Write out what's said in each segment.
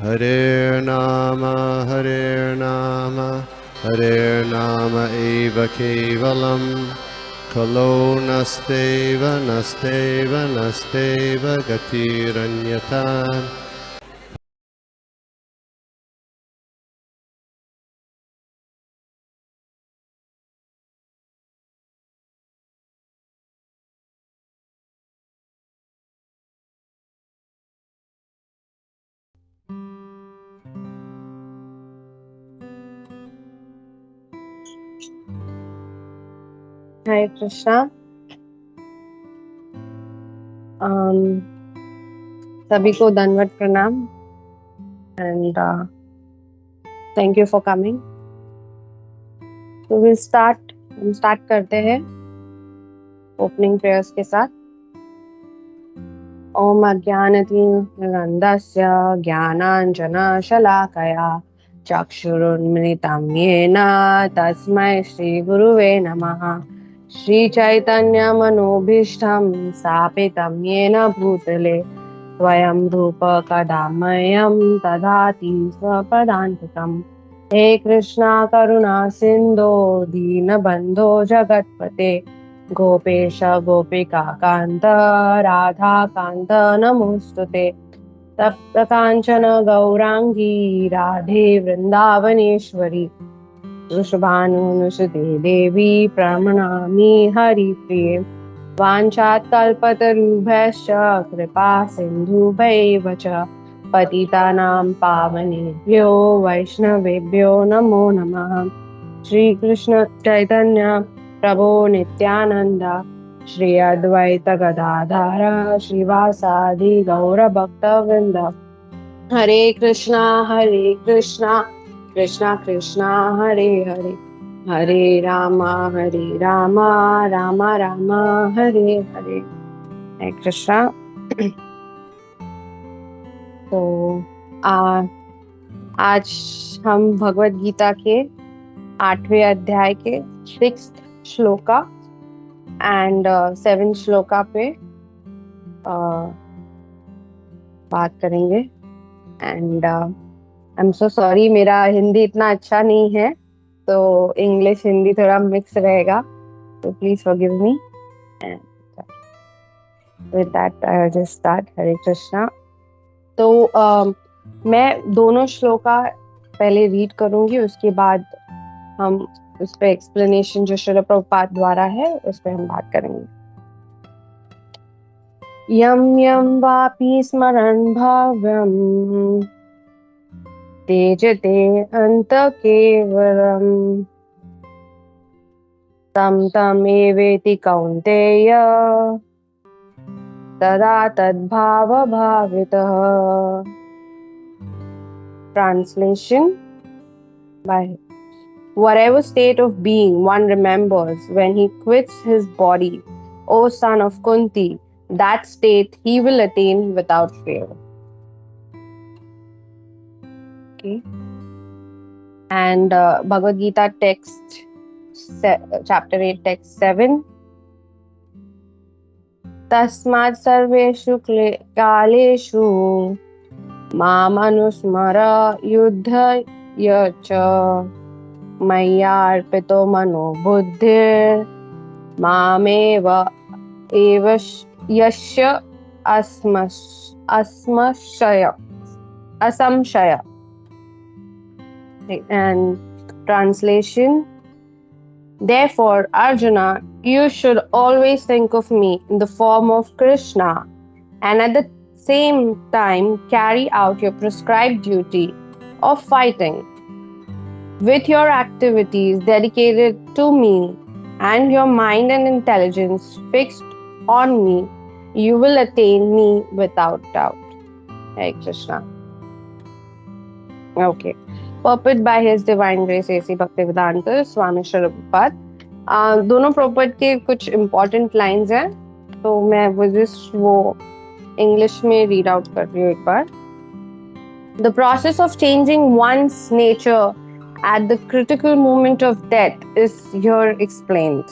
Hare Nama, Hare Nama eva kevalam, Kalo nasteva, nasteva, nasteva gatiranyata. Hare Krishna. सभी को दंडवत प्रणाम and thank you for coming. So we'll start. हम start करते हैं opening prayers के साथ. ओम अज्ञानतिमिरन्धस्य ज्ञानाञ्जनशलाकया चक्षुरुन्मिलितं येन तस्मै श्रीगुरुवे नमः. श्रीचैतन्यमनोभीष्टं स्थापितं येन भूतले स्वयं रूप कदा मह्यं ददाति स्वपदान्तिकम्. हे कृष्णा करुणा सिन्धो दीनबन्धो जगत्पते गोपेश गोपिका कान्त राधा कान्त नमोस्तुते. तप्त काञ्चन गौराङ्गी राधे वृन्दावनेश्वरी वृषभानुसुते देवी प्रणमामि हरिप्रिये. वाञ्छात्कल्पतरुभ्यश्च कृपा सिन्धुभ्यैव च पतितानां पावनेभ्यो वैष्णवेभ्यो नमो नमः. श्रीकृष्ण चैतन्य प्रभो नित्यानंद श्री अद्वैत गदाधर श्रीवासादि गौर भक्तवृंद. हरे कृष्णा कृष्णा कृष्णा हरे हरे हरे राम राम राम हरे हरे. हरे कृष्णा. तो आज हम भगवद गीता के 8वें अध्याय के 6th shloka and 7th shloka पे बात करेंगे. And I am so sorry, मेरा हिंदी इतना अच्छा नहीं है, तो इंग्लिश हिंदी थोड़ा मिक्स रहेगा, तो please forgive me. And with that I just start. Hare Krishna. तो मैं दोनों श्लोका पहले रीड करूंगी, उसके बाद हम उस पर एक्सप्लेनेशन जो श्रील प्रभुपाद द्वारा है उस पर हम बात करेंगे. यम यम वापि स्मरन् भाव्यम तेजते अंत केवलम तम तमेवेति कौन्तेय तदा तद्भाव भावितः. Translation by whatever state of being one remembers when he quits his body, O son of Kunti, that state he will attain without fail. Okay. And Bhagavad Gita text, chapter 8, text 7. Tasmad sarveshu kaleshu मामनुस्मर युद्धय च मय्यार्पितो मनो बुद्धिर् मामेव एव यस्य असंशय. And translation: therefore, Arjuna, you should always think of me in the form of Krishna, and at the same time carry out your prescribed duty of fighting. With your activities dedicated to me and your mind and intelligence fixed on me, you will attain me without doubt. Hare Krishna. Okay. Purport by His Divine Grace A.C. Bhaktivedanta Swami Srila Prabhupada. दोनों प्रॉपर्ट के कुछ important lines हैं, तो मैं वो English में read out कर रही हूँ एक बार. The process of changing one's nature at the critical moment of death is here explained.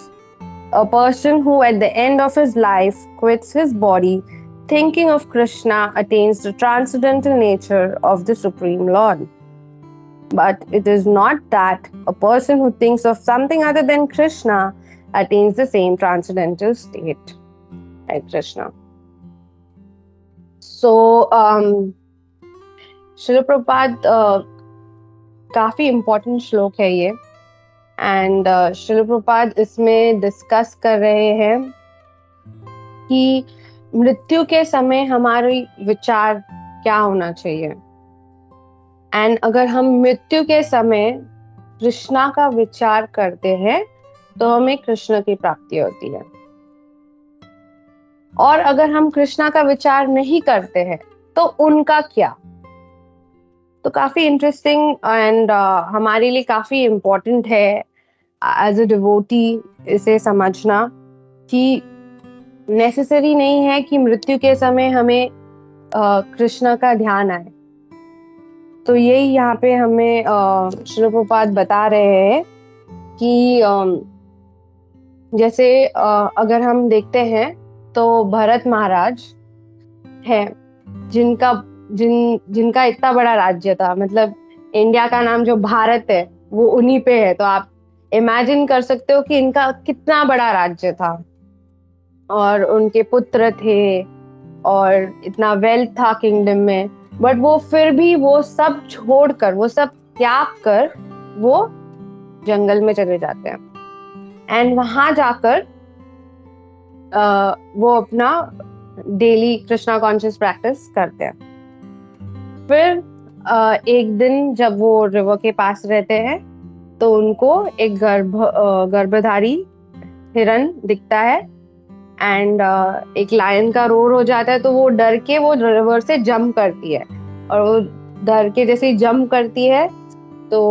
A person who at the end of his life quits his body thinking of Krishna attains the transcendental nature of the Supreme Lord. But it is not that a person who thinks of something other than Krishna attains the same transcendental state like Krishna. So, Srila Prabhupada काफी important श्लोक है ये, and Srila Prabhupada इसमें discuss कर रहे हैं कि मृत्यु के समय हमारी विचार क्या होना चाहिए, एंड अगर हम मृत्यु के समय कृष्णा का विचार करते हैं तो हमें कृष्ण की प्राप्ति होती है, और अगर हम कृष्णा का विचार नहीं करते हैं तो उनका क्या। तो काफी इंटरेस्टिंग एंड हमारे लिए काफी इम्पोर्टेंट है एज अ डिवोटी इसे समझना कि नेसेसरी नहीं है कि मृत्यु के समय हमें कृष्ण का ध्यान आए। तो यही यहाँ पे हमें श्रील प्रभुपाद बता रहे हैं कि जैसे अगर हम देखते हैं तो भरत महाराज है जिनका इतना बड़ा राज्य था, मतलब इंडिया का नाम जो भारत है वो उन्हीं पे है। तो आप इमेजिन कर सकते हो कि इनका कितना बड़ा राज्य था, और उनके पुत्र थे और इतना वेल्थ था किंगडम में, बट वो फिर भी वो सब छोड़कर, वो सब त्याग कर वो जंगल में चले जाते हैं, एंड वहां जाकर वो अपना डेली कृष्णा कॉन्शियस प्रैक्टिस करते हैं। फिर एक दिन जब वो रिवर के पास रहते हैं तो उनको एक गर्भधारी हिरन दिखता है, एंड एक लायन का रोर हो जाता है, तो वो डर के वो रिवर से जंप करती है, और वो डर के जैसे ही जंप करती है तो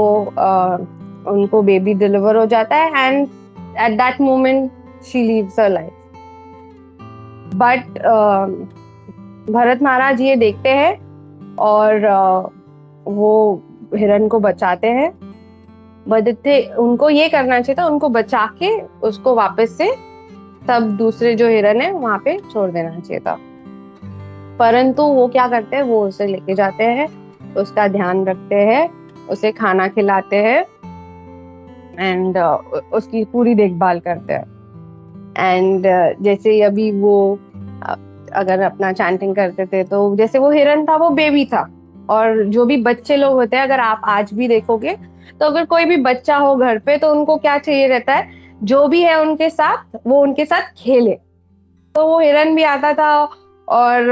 उनको बेबी डिलीवर हो जाता है, and at that moment she leaves her life. But Bharat Maharaj ये देखते हैं और वो हिरन को बचाते हैं, बट उनको ये करना चाहिए था, उनको बचा के उसको वापस से सब दूसरे जो हिरन है वहां पे छोड़ देना चाहिए था। परंतु वो क्या करते हैं, वो उसे लेके जाते हैं, उसका ध्यान रखते हैं, उसे खाना खिलाते हैं, एंड उसकी पूरी देखभाल करते हैं। एंड जैसे अभी वो अगर अपना चैंटिंग करते थे, तो जैसे वो हिरन था वो बेबी था, और जो भी बच्चे लोग होते हैं, अगर आप आज भी देखोगे तो अगर कोई भी बच्चा हो घर पे तो उनको क्या चाहिए रहता है, जो भी है उनके साथ वो उनके साथ खेले। तो वो हिरन भी आता था और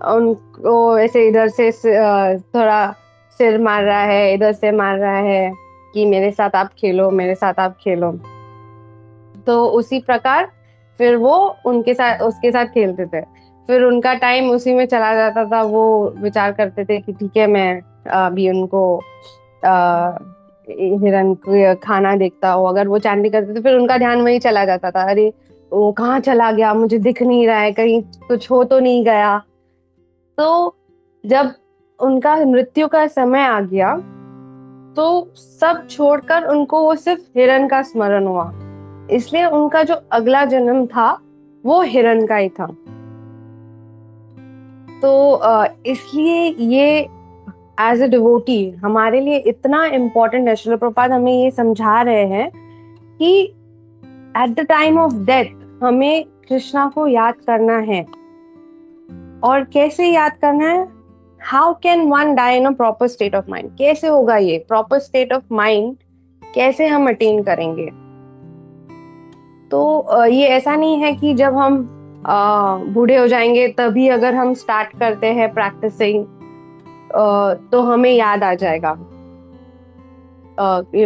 उनको ऐसे इधर से थोड़ा सिर मार रहा है, इधर से मार रहा है कि मेरे साथ आप खेलो, मेरे साथ आप खेलो। तो उसी प्रकार फिर वो उसके साथ खेलते थे। फिर उनका टाइम उसी में चला जाता था, वो विचार करते थे कि ठीक है मैं अभी उनको हिरन को खाना देखता हूँ। अगर वो चैंटिंग करते थे फिर उनका ध्यान वही चला जाता था, अरे वो कहाँ चला गया, मुझे दिख नहीं रहा है, कहीं कुछ हो तो नहीं गया। तो जब उनका मृत्यु का समय आ गया तो सब छोड़कर उनको वो सिर्फ हिरन का स्मरण हुआ, इसलिए उनका जो अगला जन्म था वो हिरन का ही था। तो इसलिए ये एज अ डिवोटी हमारे लिए इतना इम्पोर्टेंट है। श्रील प्रभुपाद हमें ये समझा रहे हैं कि eight the time of death हमें कृष्णा को याद करना है। और कैसे याद करना है, how can one die in a proper state of mind, कैसे होगा ये प्रॉपर स्टेट ऑफ माइंड, कैसे हम अटेन करेंगे। तो ये ऐसा नहीं है कि जब हम बूढ़े हो जाएंगे तभी अगर हम स्टार्ट करते हैं प्रैक्टिसिंग तो हमें याद आ जाएगा,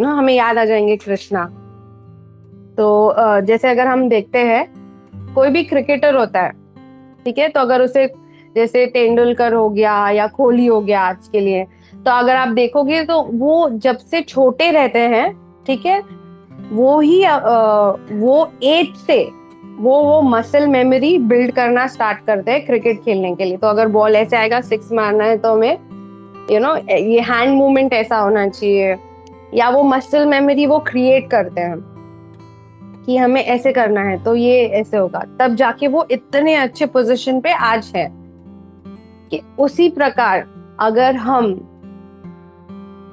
हमें याद आ जाएंगे कृष्णा। तो जैसे अगर हम देखते हैं कोई भी क्रिकेटर होता है, ठीक है, तो अगर उसे जैसे तेंदुलकर हो गया या कोहली हो गया आज के लिए, तो अगर आप देखोगे तो वो जब से छोटे रहते हैं, ठीक है, वो एज से वो मसल मेमोरी बिल्ड करना स्टार्ट करते हैं क्रिकेट खेलने के लिए। तो अगर बॉल ऐसे आएगा, 6 मारना है, तो हमें ये हैंड मूवमेंट ऐसा होना चाहिए, या वो मसल मेमोरी वो क्रिएट करते हैं। कि हमें ऐसे करना है तो ये ऐसे होगा, तब जाके वो इतने अच्छे पोजीशन पे आज है। कि उसी प्रकार अगर हम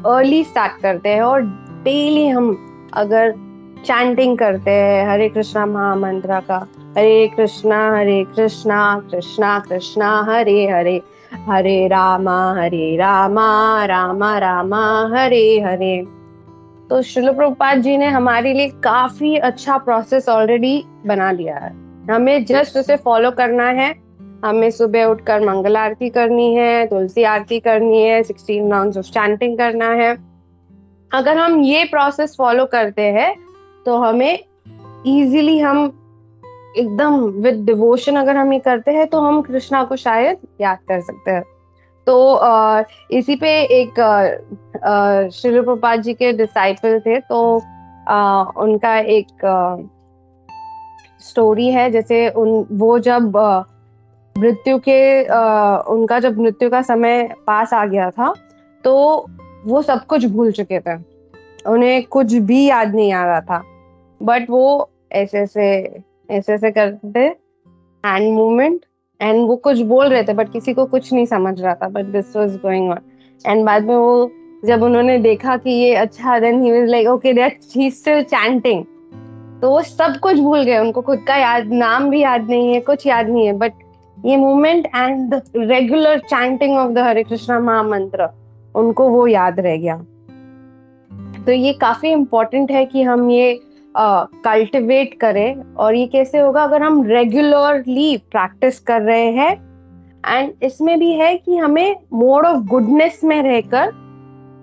अर्ली स्टार्ट करते हैं और डेली हम अगर चैंटिंग करते हैं हरे कृष्णा महामंत्र का, हरे कृष्णा कृष्णा कृष्णा हरे हरे, हरे रामा रामा रामा हरे हरे। तो श्रील प्रभुपाद जी ने हमारे लिए काफी अच्छा प्रोसेस ऑलरेडी बना दिया है, हमें जस्ट उसे फॉलो करना है। हमें सुबह उठकर मंगल आरती करनी है, तुलसी आरती करनी है, 16 राउंड्स ऑफ चैंटिंग करना है। अगर हम ये प्रोसेस फॉलो करते हैं तो हमें इजीली, हम एकदम विद डिवोशन अगर हम ये करते हैं तो हम कृष्णा को शायद याद कर सकते हैं। तो इसी पे एक श्रील प्रभुपाद जी के डिसाइपल थे, तो उनका एक स्टोरी है। जैसे वो जब मृत्यु के उनका जब मृत्यु का समय पास आ गया था तो वो सब कुछ भूल चुके थे, उन्हें कुछ भी याद नहीं आ रहा था। बट वो ऐसे ऐसे करते थे हैंड मूवमेंट, एंड वो कुछ बोल रहे थे बट किसी को कुछ नहीं समझ रहा था, but this was going on. And बाद में वो जब उन्होंने देखा कि ये अच्छा, then he was like okay that he is still chanting. तो वो सब कुछ भूल गए, उनको खुद का नाम भी याद नहीं है, कुछ याद नहीं है, बट ये movement and the regular chanting of the Hare Krishna mahamantra उनको वो याद रह गया। तो ये काफी इम्पोर्टेंट है कि हम ये कल्टिवेट करें। और ये कैसे होगा? अगर हम रेगुलरली प्रैक्टिस कर रहे हैं, एंड इसमें भी है कि हमें मोड ऑफ गुडनेस में रहकर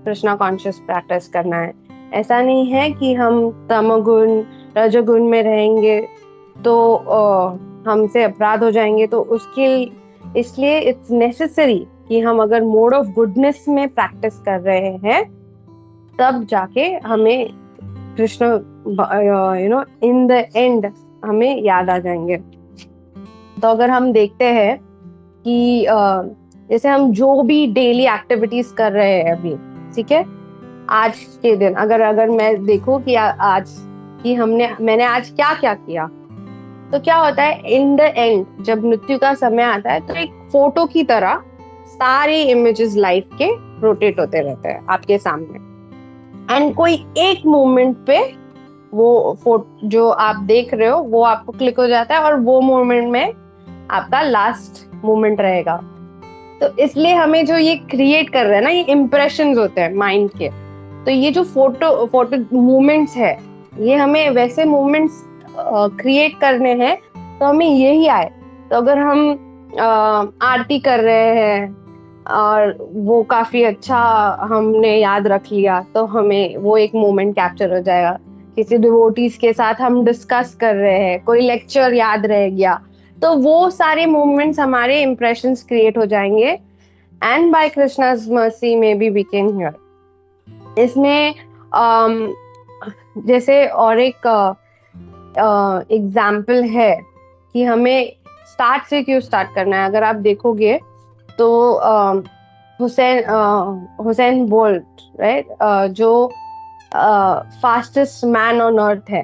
कृष्णा कॉन्शियस प्रैक्टिस करना है। ऐसा नहीं है कि हम तमोगुण रजोगुण में रहेंगे तो हमसे अपराध हो जाएंगे। तो उसके इसलिए इट्स नेसेसरी कि हम अगर मोड ऑफ गुडनेस में प्रैक्टिस कर रहे हैं तब जाके हमें कृष्ण इन द एंड हमें याद आ जाएंगे। तो अगर हम देखते हैं कि जैसे हम जो भी डेली एक्टिविटीज कर रहे हैं अभी, ठीक है, आज के दिन अगर मैं देखूं कि आज कि मैंने आज क्या क्या किया, तो क्या होता है इन द एंड जब मृत्यु का समय आता है तो एक फोटो की तरह सारे इमेजेस लाइफ के रोटेट होते रहते हैं आपके सामने, एंड कोई एक मोमेंट पे वो फोटो जो आप देख रहे हो वो आपको क्लिक हो जाता है और वो मोमेंट में आपका लास्ट मोमेंट रहेगा। तो इसलिए हमें जो ये क्रिएट कर रहे हैं ना, ये इम्प्रेशंस होते हैं माइंड के। तो ये जो फोटो मूवमेंट्स है, ये हमें वैसे मूवमेंट्स क्रिएट करने हैं तो हमें यही आए। तो अगर हम आरती कर रहे हैं और वो काफी अच्छा हमने याद रख लिया तो हमें वो एक मोमेंट कैप्चर हो जाएगा। किसी डिवोटीज के साथ हम डिस्कस कर रहे हैं, कोई लेक्चर याद रह गया, तो वो सारे मोमेंट्स हमारे इंप्रेशंस क्रिएट हो जाएंगे, एंड बाय कृष्णास मर्सी में बी वी कैन हियर। इसमें जैसे और एक एग्जाम्पल है कि हमें स्टार्ट से क्यों स्टार्ट करना है। अगर आप देखोगे तो हुसैन बोल्ट, राइट, जो फास्टेस्ट मैन ऑन अर्थ है,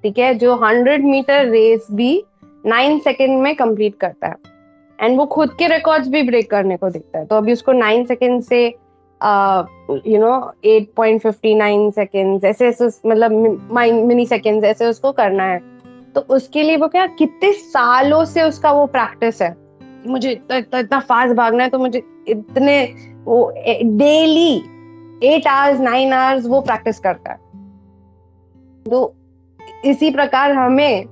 ठीक है, जो 100 मीटर रेस भी 9 सेकेंड में कंप्लीट करता है, एंड वो खुद के रिकॉर्ड्स भी ब्रेक करने को दिखता है। तो अभी उसको 9 सेकेंड से 8.59 सेकेंड ऐसे मतलब मिनी सेकेंड ऐसे उसको करना है। तो उसके लिए वो क्या कितने सालों से उसका वो प्रैक्टिस है, मुझे इतना फास्ट भागना है तो मुझे इतने वो डेली 8 आवर्स 9 आवर्स वो प्रैक्टिस करता है। तो इसी प्रकार हमें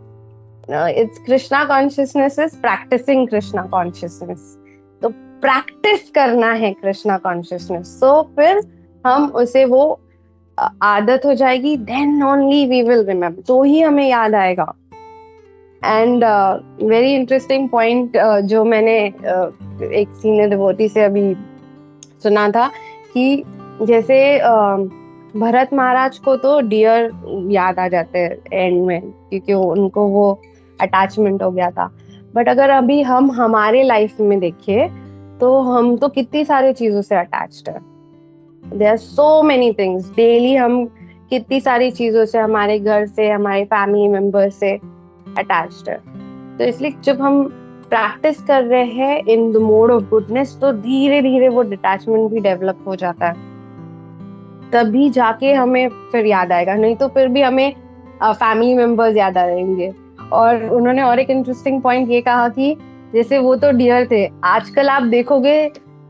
it's Krishna consciousness is practicing Krishna consciousness. तो प्रैक्टिस करना है कृष्णा कॉन्शियसनेस, तो फिर हम उसे वो आदत हो जाएगी, then only we will remember, तो ही हमें याद आएगा। एंड वेरी इंटरेस्टिंग पॉइंट जो मैंने एक सीनियर डिवोटी से अभी सुना था कि जैसे भरत महाराज को तो डियर याद आ जाते हैं एंड में, क्योंकि उनको वो अटैचमेंट हो गया था। बट अगर अभी हम हमारे लाइफ में देखें तो हम तो कितनी सारी चीजों से अटैच्ड है। There are so many things, daily हम कितनी सारी चीजों से, हमारे घर से, हमारे फैमिली मेंबर से अटैच्ड है। तो इसलिए जब हम प्रैक्टिस कर रहे हैं in the mode of goodness, तो धीरे धीरे वो डिटैचमेंट भी डेवलप हो जाता है, तभी जाके हमें फिर याद आएगा, नहीं तो फिर भी हमें फैमिली मेंबर्स याद आएंगे। और उन्होंने और एक इंटरेस्टिंग पॉइंट ये कहा कि जैसे वो तो डियर थे, आजकल आप देखोगे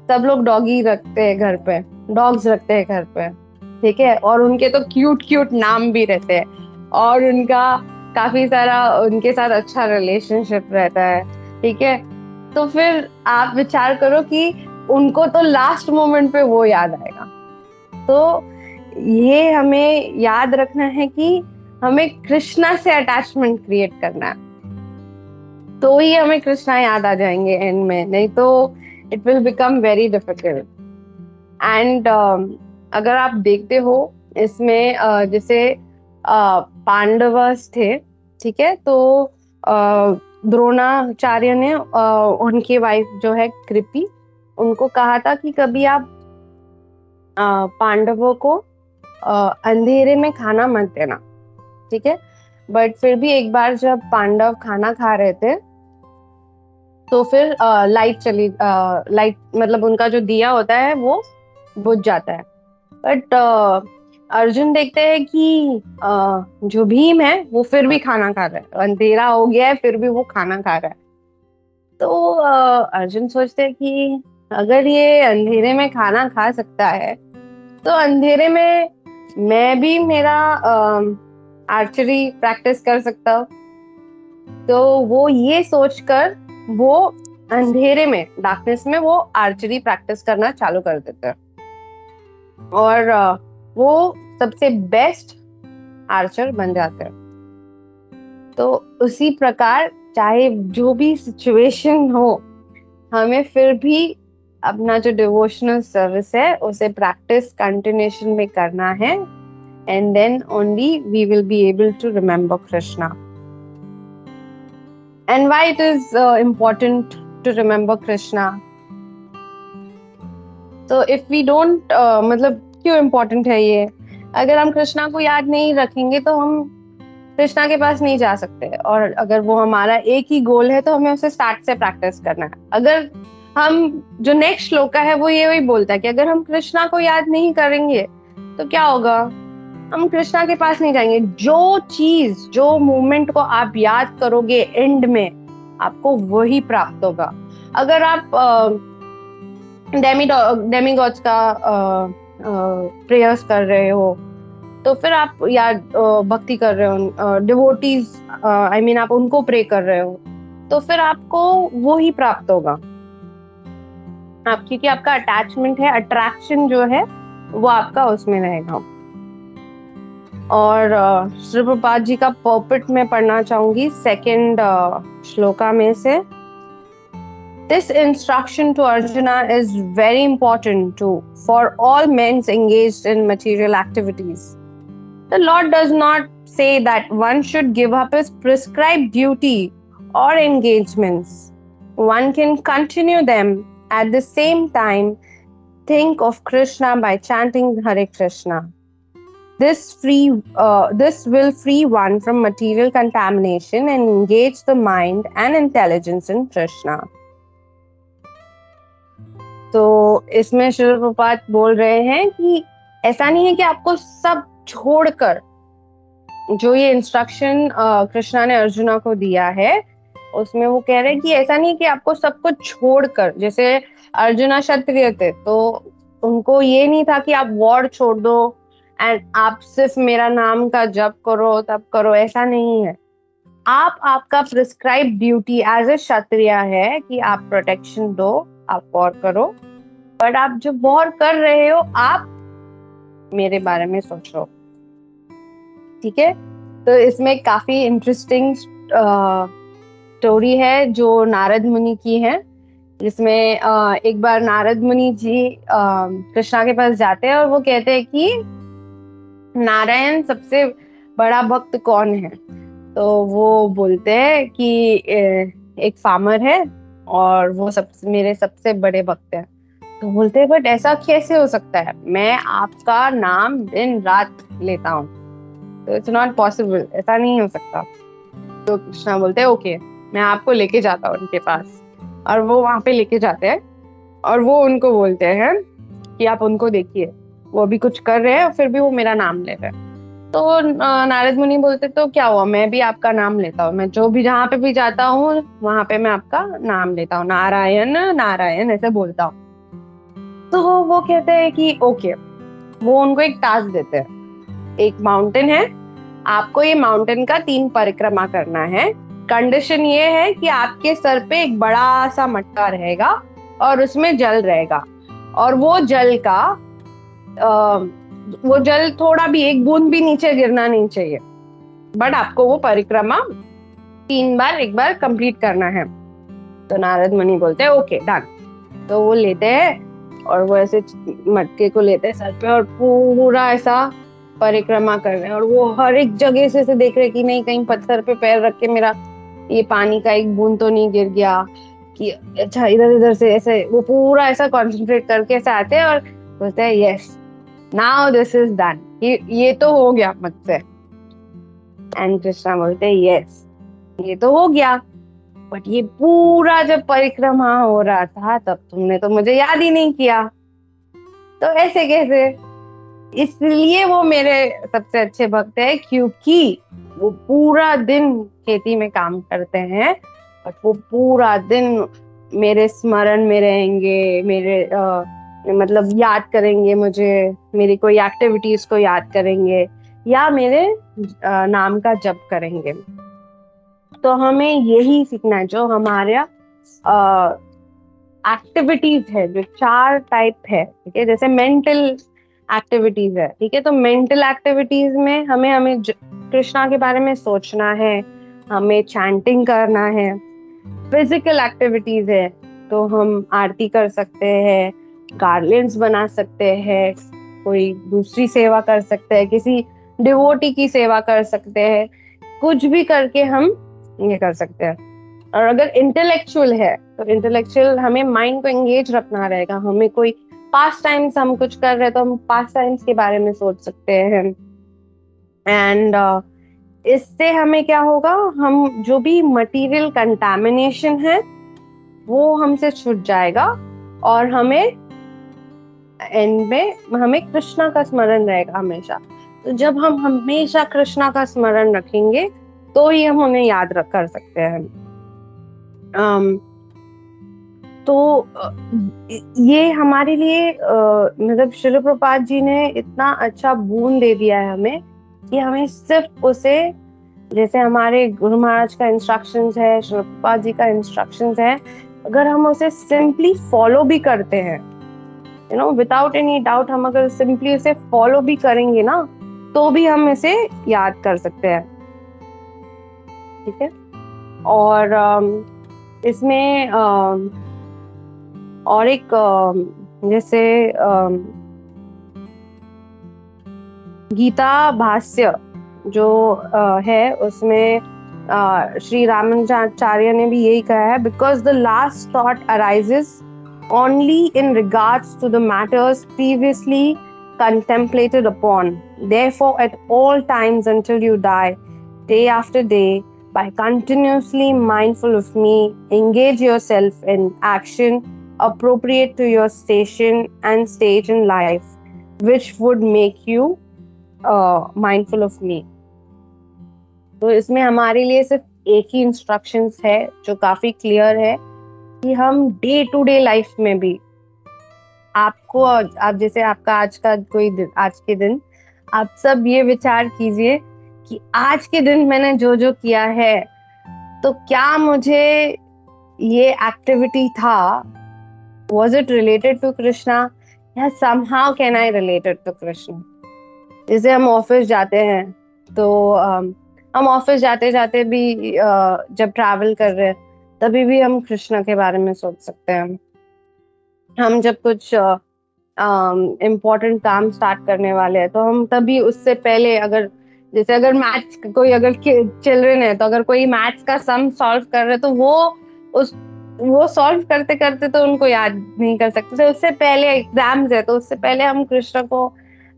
सब लोग डॉगी रखते हैं घर पे, डॉग्स रखते हैं घर पे, ठीक है, और उनके तो क्यूट क्यूट नाम भी रहते हैं, और उनका काफी सारा उनके साथ अच्छा रिलेशनशिप रहता है, ठीक है। तो फिर आप विचार करो कि उनको तो लास्ट मोमेंट पे वो याद आएगा। तो ये हमें याद रखना है कि हमें कृष्णा से अटैचमेंट क्रिएट करना है, तो ही हमें कृष्णा याद आ जाएंगे एंड में, नहीं तो it will become very difficult. And अगर आप देखते हो इसमें जैसे पांडवस थे, ठीक है, तो द्रोणाचार्य ने उनकी वाइफ जो है कृपि, उनको कहा था कि कभी आप पांडवों को अंधेरे में खाना मत देना, ठीक है। बट फिर भी एक बार जब पांडव खाना खा रहे थे, तो फिर लाइट मतलब उनका जो दिया होता है वो बुझ जाता है। बट अर्जुन देखते हैं कि जो भीम है वो फिर भी खाना खा रहा है, अंधेरा हो गया है फिर भी वो खाना खा रहा है। तो अर्जुन सोचते हैं कि अगर ये अंधेरे में खाना खा सकता है, तो अंधेरे में मैं भी मेरा आर्चरी प्रैक्टिस कर सकता हूँ। तो वो ये सोचकर वो अंधेरे में, डार्कनेस में, वो आर्चरी प्रैक्टिस करना चालू कर देते हैं, और वो सबसे बेस्ट आर्चर बन जाते हैं। तो उसी प्रकार चाहे जो भी सिचुएशन हो, हमें फिर भी अपना जो डिवोशनल सर्विस है उसे प्रैक्टिस कंटिन्यूशन में करना है, and then only we will be able to remember Krishna. And why it is important to remember Krishna? तो इफ वी डोंट मतलब क्यों इम्पोर्टेंट है ये? अगर हम कृष्णा को याद नहीं रखेंगे तो हम कृष्णा के पास नहीं जा सकते, और अगर वो हमारा एक ही गोल है तो हमें उसे स्टार्ट से प्रैक्टिस करना है। अगर हम जो नेक्स्ट श्लोका है वो ये वही बोलता है कि अगर हम कृष्णा को याद नहीं करेंगे तो क्या होगा, हम कृष्णा के पास नहीं जाएंगे। जो चीज, जो मोमेंट को आप याद करोगे एंड में, आपको वही प्राप्त होगा। अगर आप डेमीगॉड्स का प्रेयर्स कर रहे हो, तो फिर आप याद भक्ति कर रहे हो, डिवोटीज आई मीन आप उनको प्रे कर रहे हो, तो फिर आपको वो ही प्राप्त होगा। आप, क्योंकि आपका अटैचमेंट है, अट्रैक्शन जो है वो आपका उसमें रहेगा। और श्री प्रभुपाद जी का पर्पिट में पढ़ना चाहूंगी सेकंड श्लोका में से। This instruction to Arjuna is very important for all men engaged in material activities. The Lord does not say that one should give up his prescribed duty or engagements. One can continue them at the same time. Think of Krishna by chanting Hare Krishna. This will free one from material contamination and engage the mind and intelligence in Krishna. तो इसमें श्री प्रभुपाद बोल रहे हैं कि ऐसा नहीं है कि आपको सब छोड़कर, जो ये इंस्ट्रक्शन कृष्णा ने अर्जुना को दिया है उसमें वो कह रहे हैं कि ऐसा नहीं कि आपको सब कुछ छोड़कर, जैसे अर्जुना क्षत्रिय थे तो उनको ये नहीं था कि आप वॉर छोड़ दो एंड आप सिर्फ मेरा नाम का जप करो, तब करो, ऐसा नहीं है। आपका प्रिस्क्राइब ड्यूटी एज ए क्षत्रिय है कि आप प्रोटेक्शन दो, आप वॉर करो, बट आप जो वॉर कर रहे हो आप मेरे बारे में सोचो, ठीक है। तो इसमें काफी इंटरेस्टिंग स्टोरी है जो नारद मुनि की है, जिसमें एक बार नारद मुनि जी कृष्णा के पास जाते हैं और वो कहते हैं कि नारायण सबसे बड़ा भक्त कौन है? तो वो बोलते हैं कि एक फार्मर है और वो मेरे सबसे बड़े भक्त हैं। तो बोलते हैं बट ऐसा कैसे हो सकता है, मैं आपका नाम दिन रात लेता हूँ, तो इट्स नॉट पॉसिबल, ऐसा नहीं हो सकता। तो कृष्णा बोलते हैं ओके, मैं आपको लेके जाता हूँ उनके पास। और वो वहां पे लेके जाते हैं और वो उनको बोलते हैं कि आप उनको देखिए, वो अभी कुछ कर रहे हैं और फिर भी वो मेरा नाम ले रहे हैं। तो नारद मुनि बोलते तो क्या हुआ, मैं भी आपका नाम लेता हूँ, मैं जो भी जहाँ पे भी जाता हूँ वहां पे मैं आपका नाम लेता हूँ, नारायण नारायण ऐसे बोलता हूँ। तो वो कहते हैं कि ओके। वो उनको एक टास्क देते हैं, एक माउंटेन है, आपको ये माउंटेन का 3 परिक्रमा करना है। कंडीशन ये है कि आपके सर पे एक बड़ा सा मटका रहेगा और उसमें जल रहेगा, और वो जल का वो जल थोड़ा भी, एक बूंद भी नीचे गिरना नहीं चाहिए, बट आपको वो परिक्रमा 3 बार एक बार कंप्लीट करना है। तो नारद मुनि बोलते हैं ओके डन। तो वो लेते हैं और वो ऐसे मटके को लेते हैं सर पे और पूरा ऐसा परिक्रमा कर रहे हैं, और वो हर एक जगह से देख रहे कि नहीं कहीं पत्थर पे पैर रख के मेरा ये पानी का एक बूंद तो नहीं गिर गया, कि अच्छा इधर इधर से ऐसे वो पूरा ऐसा कंसंट्रेट करके ऐसे आते हैं और बोलते हैं yes now this is done, ये तो हो गया मुझसे। एंड कृष्णा बोलते हैं यस ये तो हो गया, बट ये पूरा जब परिक्रमा हो रहा था तब तुमने तो मुझे याद ही नहीं किया, तो ऐसे कैसे? इसलिए वो मेरे सबसे अच्छे भक्त है, क्योंकि वो पूरा दिन खेती में काम करते हैं और वो पूरा दिन मेरे स्मरण में रहेंगे, मेरे मतलब याद करेंगे मुझे, मेरी कोई एक्टिविटीज को याद करेंगे या मेरे नाम का जप करेंगे। तो हमें यही सीखना है, जो हमारा एक्टिविटीज है, जो 4 टाइप है, ठीक है, जैसे मेंटल एक्टिविटीज है, ठीक है, तो मेंटल एक्टिविटीज में हमें कृष्णा के बारे में सोचना है, हमें चैंटिंग करना है। फिजिकल एक्टिविटीज है तो हम आरती कर सकते हैं, गार्लेंड्स बना सकते हैं, कोई दूसरी सेवा कर सकते हैं, किसी डिवोटी की सेवा कर सकते हैं, कुछ भी करके हम ये कर सकते हैं। और अगर इंटेलेक्चुअल है तो इंटेलेक्चुअल हमें माइंड को एंगेज रखना रहेगा, हमें कोई पास टाइम्स हम कुछ कर रहे हैं तो हम पास टाइम्स के बारे में सोच सकते हैं। एंड इससे हमें क्या होगा, हम जो भी मटेरियल कंटामिनेशन है वो हमसे छूट जाएगा और हमें एंड में हमें कृष्णा का स्मरण रहेगा हमेशा। तो जब हम हमेशा कृष्णा का स्मरण रखेंगे तो ही हम उन्हें याद कर सकते हैं। तो ये हमारे लिए मतलब शिल प्रपात जी ने इतना अच्छा बूंद दे दिया है हमें कि हमें सिर्फ उसे, जैसे हमारे गुरु महाराज का इंस्ट्रक्शंस है, शिल प्रपात जी का इंस्ट्रक्शंस है, अगर हम उसे सिंपली फॉलो भी करते हैं, you know without any doubt, हम अगर सिंपली उसे फॉलो भी करेंगे ना तो भी हम इसे याद कर सकते हैं, ठीक है। और इसमें और एक जैसे गीता भाष्य जो है उसमें श्री रामानुजाचार्य ने भी यही कहा है, because the last thought arises only in regards to the matters previously contemplated upon. Therefore, at all times until you die, day after day, by continuously mindful of me, engage yourself in action appropriate to your station and stage in life, which would make you mindful of me. तो इसमें हमारे लिए सिर्फ एक ही instructions है जो काफी clear है कि हम डे टू डे लाइफ में भी आपको, आप जैसे आपका आज का कोई दिन, आज के दिन आप सब ये विचार कीजिए कि आज के दिन मैंने जो जो किया है तो क्या मुझे ये एक्टिविटी था, was it related to Krishna या somehow can I related to Krishna. जैसे हम ऑफिस जाते हैं तो हम ऑफिस जाते जाते भी जब ट्रैवल कर रहे हैं तभी भी हम कृष्णा के बारे में सोच सकते हैं। हम जब कुछ इम्पोर्टेंट काम स्टार्ट करने वाले हैं तो हम तभी उससे पहले, अगर जैसे अगर मैथ्स कोई अगर चिल्ड्रन है तो अगर कोई मैथ्स का सम सॉल्व कर रहे तो वो उस वो सॉल्व करते करते तो उनको याद नहीं कर सकते थे। उससे पहले एग्जाम्स है, तो उससे पहले हम कृष्ण को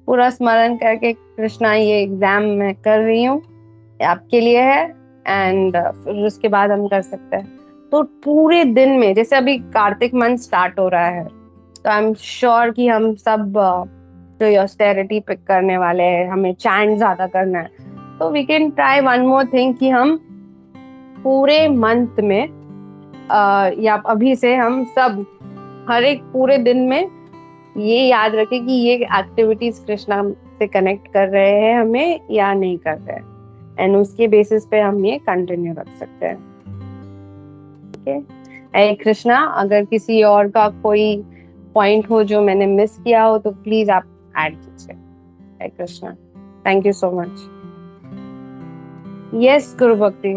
पूरा स्मरण करके, कृष्णा ये एग्जाम मैं कर रही हूँ, आपके लिए है, एंड फिर उसके बाद हम कर सकते हैं। तो पूरे दिन में, जैसे अभी कार्तिक मंथ स्टार्ट हो रहा है, तो आई एम श्योर कि हम सब जो ऑस्टेरिटी पिक करने वाले हैं, हमें चैंट ज्यादा करना है, तो we can try one more thing कि हम पूरे मंथ में या अभी से हम सब हर एक पूरे दिन में ये याद रखें कि ये एक्टिविटीज कृष्णा से कनेक्ट कर रहे हैं हमें या नहीं कर रहे हैं, एंड उसके बेसिस पे हम ये कंटिन्यू रख सकते हैं। ओके, हरे कृष्णा। अगर किसी और का कोई पॉइंट हो जो मैंने मिस किया हो तो प्लीज आप ऐड कीजिए। Hare Krishna, thank you so much. Yes Guru Bhakti.